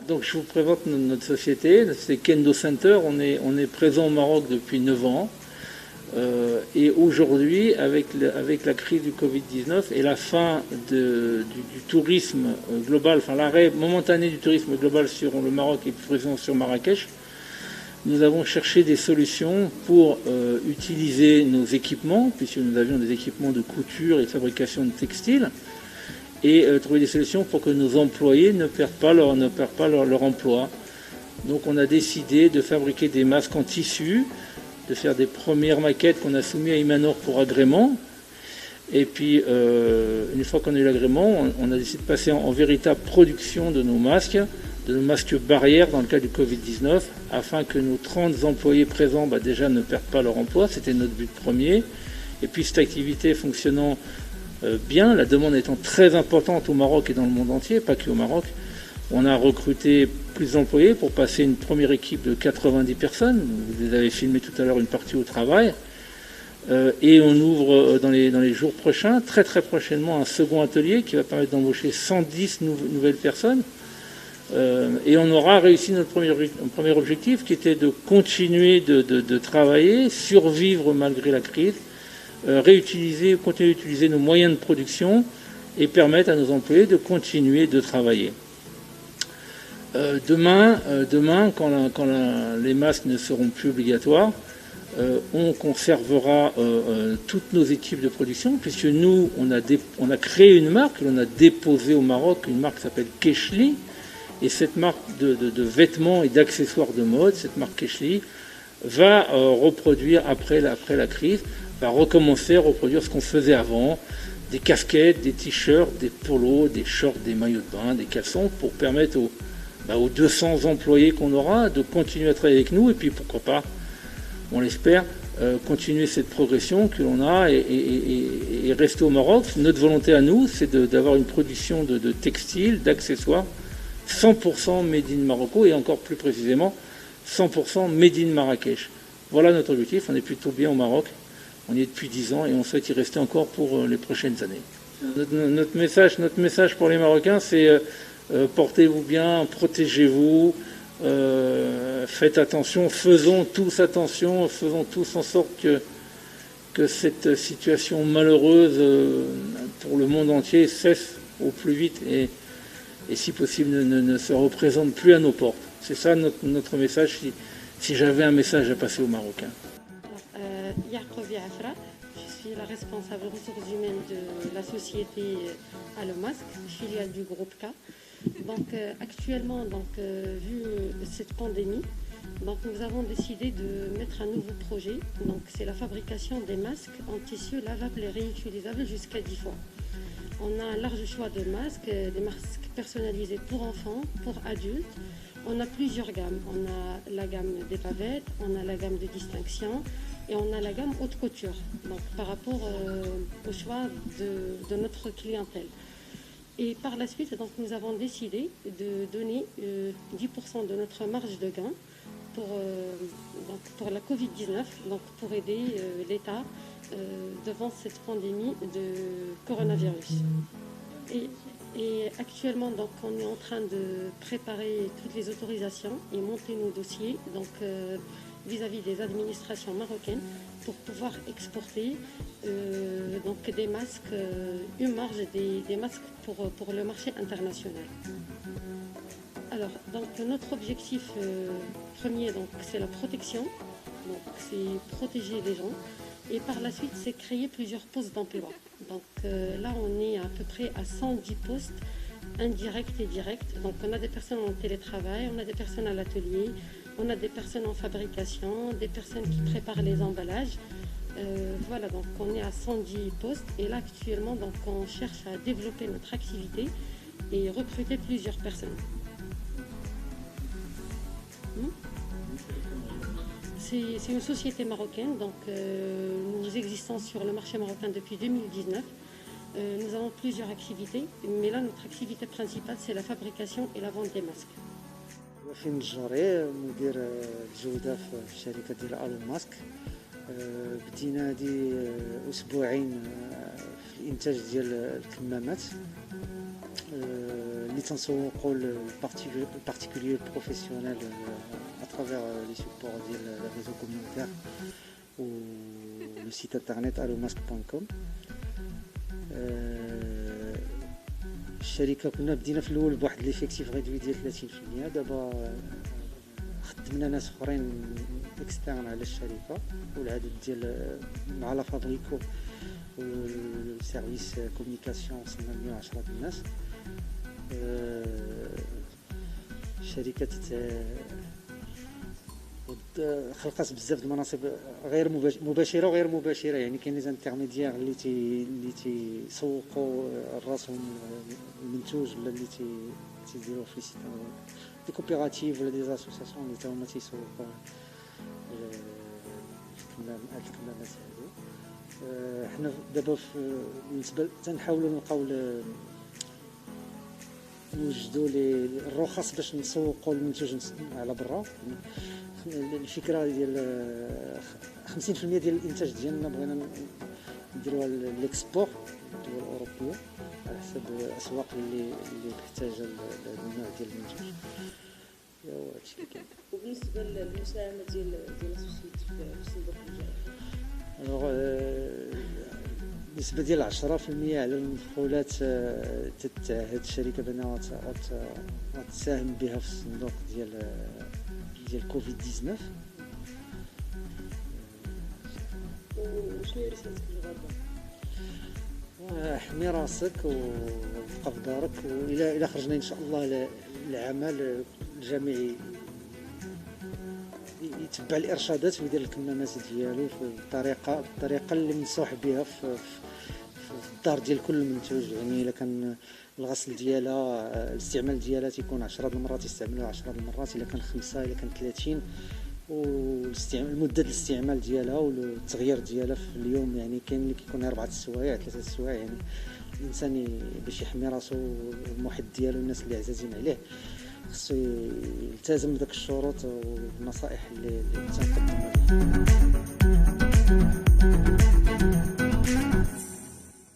Donc je vous présente notre société, c'est Kendo Center, on est présent au Maroc depuis 9 ans. Et aujourd'hui, avec la crise du Covid-19 et la fin du tourisme global, enfin l'arrêt momentané du tourisme global sur le Maroc et plus précisément sur Marrakech, nous avons cherché des solutions pour utiliser nos équipements, puisque nous avions des équipements de couture et de fabrication de textiles, et trouver des solutions pour que nos employés ne perdent pas leur emploi. Donc on a décidé de fabriquer des masques en tissu, de faire des premières maquettes qu'on a soumises à Imanor pour agrément. Et puis, une fois qu'on a eu l'agrément, on a décidé de passer en véritable production de nos masques barrières dans le cas du Covid-19, afin que nos 30 employés présents déjà ne perdent pas leur emploi. C'était notre but premier. Et puis cette activité fonctionnant bien, la demande étant très importante au Maroc et dans le monde entier, pas qu'au Maroc, on a recruté plus d'employés pour passer une première équipe de 90 personnes. Vous les avez filmé tout à l'heure une partie au travail. Et on ouvre dans les jours prochains, très très prochainement, un second atelier qui va permettre d'embaucher 110 nouvelles personnes. Et on aura réussi notre premier objectif qui était de continuer de travailler, survivre malgré la crise, continuer d'utiliser nos moyens de production et permettre à nos employés de continuer de travailler. Demain, quand les masques ne seront plus obligatoires, on conservera toutes nos équipes de production, puisque nous, on a créé une marque, on a déposé au Maroc une marque qui s'appelle Keshli, et cette marque de vêtements et d'accessoires de mode, cette marque Keshli, va reproduire après la crise, va recommencer à reproduire ce qu'on faisait avant, des casquettes, des t-shirts, des polos, des shorts, des maillots de bain, des caleçons, pour permettre aux 200 employés qu'on aura de continuer à travailler avec nous, et puis pourquoi pas, on l'espère, continuer cette progression que l'on a et rester au Maroc. Notre volonté à nous, c'est d'avoir une production de textiles, d'accessoires 100% made in Morocco, et encore plus précisément 100% made in Marrakech. Voilà notre objectif, on est plutôt bien au Maroc, on y est depuis 10 ans et on souhaite y rester encore pour les prochaines années. Notre message pour les Marocains, c'est portez-vous bien, protégez-vous, faites attention, faisons tous en sorte que cette situation malheureuse pour le monde entier cesse au plus vite et si possible ne se représente plus à nos portes. C'est ça notre message si j'avais un message à passer aux Marocains. Yacoubia Afra, je suis la responsable ressources humaines de la société Alomasque, filiale du groupe K. Donc actuellement, vu cette pandémie, nous avons décidé de mettre un nouveau projet. Donc c'est la fabrication des masques en tissu lavable et réutilisable jusqu'à 10 fois. On a un large choix de masques, des masques personnalisés pour enfants, pour adultes. On a plusieurs gammes. On a la gamme des pavettes, on a la gamme de distinction et on a la gamme haute couture. Donc par rapport au choix de notre clientèle. Et par la suite, nous avons décidé de donner 10% de notre marge de gain pour la Covid-19, pour aider l'État devant cette pandémie de coronavirus. Et actuellement, on est en train de préparer toutes les autorisations et monter nos dossiers vis-à-vis des administrations marocaines pour pouvoir exporter des masques, une marge des masques pour le marché international. Alors, notre objectif premier, c'est la protection, c'est protéger les gens. Et par la suite, c'est créer plusieurs postes d'emploi. Là, on est à peu près à 110 postes indirects et directs. Donc on a des personnes en télétravail, on a des personnes à l'atelier, on a des personnes en fabrication, des personnes qui préparent les emballages. Voilà, donc on est à 110 postes. Et là, actuellement, on cherche à développer notre activité et recruter plusieurs personnes. C'est une société marocaine, nous existons sur le marché marocain depuis 2019. Nous avons plusieurs activités, mais là notre activité principale c'est la fabrication et la vente des masques. وفي النجاري مدير الجودة في الشركة ديال ألو ماسك. بدينا هادي أسبوعين في الإنتاج ديال الكمامات. اللي تنسوقوا البارتيكولير بروفيسيونيل اترافير لي سوبور ديال لي ريزو كومونيتير و لو سيت انترنيت allomasque.com. الشركه كنا بدينا في الاول بواحد ليفيكتيف ريدوي ديال 30%، دابا خدمنا ناس اخرين اكسترن على الشركه، والعدد ديال مع لا فابريكو والسيرفيس كومونيكاسيون وصلنا ل 110 الناس. الشركه خلقت بزاف د المناصب غير مباشره وغير مباشره، يعني كاين لي زانترميديير اللي تيسوقوا راسهم المنتوج ولا اللي تيديروا في دي كوبيراتيف ولا دي اسوسياسيون اللي تا هما تيسوقوا الكمامات هادو. حنا دابا بالنسبه تنحاولوا نلقاو نوجدوا الرخص باش نسوقوا المنتوج على برا. الفكره ديال 50% ديال الانتاج ديالنا بغينا نديروها للاكسبور الدول الاوروبيه على حسب الاسواق اللي محتاجه لهذا النوع ديال المنتوج. هو هادشي اللي كاين. وبالنسبه للمساهمه ديال السوسيتي في صندوق الجائحه، النسبه ديال 10% على المدخولات تتعهد الشركه بانها تساهم بها في الصندوق ديال كوفيد 19. وشنو هي رسالتك للغربه؟ احمي راسك وبقى في دارك، والى خرجنا ان شاء الله للعمل الجميع يتبع الارشادات ويدير الكمامات ديالو بالطريقه اللي منصوح بها في الدار ديال كل منتوج. يعني الا كان الغسل ديالها الاستعمال ديالها تيكون 10 المرات يستعملوها 10 المرات، الا كان 5 الا كان 30، والمده الاستعمال ديالها والتغيير ديالها في اليوم. يعني كاين اللي كيكون 4 سوايع 3 سوايع. يعني الانسان باش يحمي راسو والمحيط ديالو الناس اللي عزازين عليه خصو يلتزم بداك الشروط والنصائح اللي تنقدموا عليه.